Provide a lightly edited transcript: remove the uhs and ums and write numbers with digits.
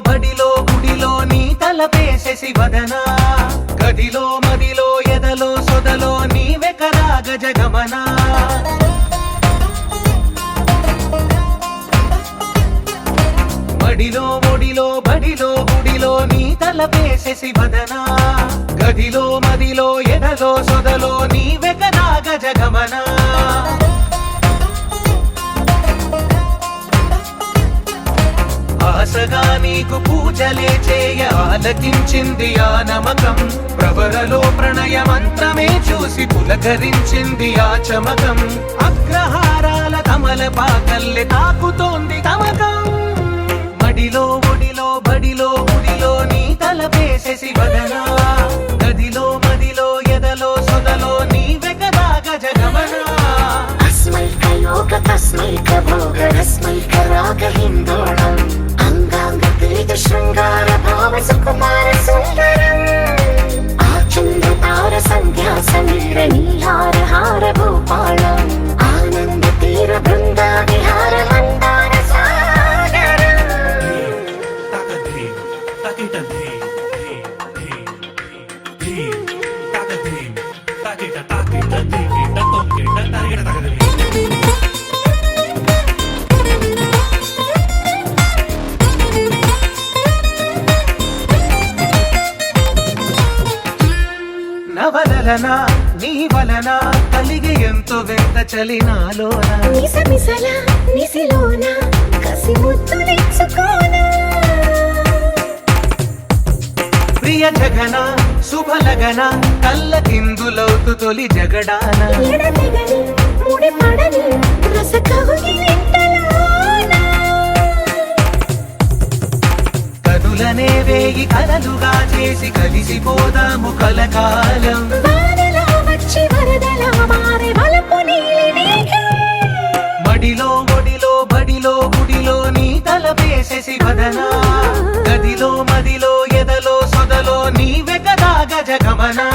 బడిలో గుడిలో నీ తలపేసేసి వదనా గదిలో మదిలో ఎదలో సొదలో నీవెకరా గజగమనా బడిలో ఒడిలో బడిలో గుడిలో నీ తలపేసేసి వదనా గదిలో మదిలో ఎదలో సొదలో నీవెకరా గజగమనా ఆశగా నీకు పూజలే చేయ ఆలకించింది ఆ నమకం ప్రవరలో ప్రణయ మంత్రమే చూసి పులకరించింది ఆ చమకం అగ్రహారాల కమల పాకల్లె తాకుతోంది తమకం మడిలో ఒడిలో బడిలో గుడిలో నీ తలపేసేసి వదనా గదిలో మదిలో ఎదలో సొదలో నీవెకరా గజగమనా అస్మైక యోగ తస్మైక భోగ రస్మైక రాగ హిందోళం అంగాంగ పీఠ శృంగార భావ సుకుమార సుందరం ఆచంద తార సంధ్యా సమీర నీహార హార భూపాళం ఆనంద తీర బృంద విహార మందార సాగరం నవలన నీ వలన కలిగి ఎంతో వింత చలినాలోన నిసమిసల నిసిలోన కసి ముద్దు నెచ్చుకోన ప్రియ జగన శుభలగన కళ్ళ కిందులవుతు తొలి జగడాన ఎడతెగని ముడి పడని రస కవుగిలింతలోన కనులనే వేయి కలలుగా చేసి కలిసిపోదాము కలకాలం వానలా వచ్చి వరదలా మారే వలపు నీలి మేఘం మడిలో ఒడిలో బడిలో గుడిలో నీ తలపేసేసి వదనా గదిలో మదిలో ఎదలో సొదలో నీవెకరా గజగమనా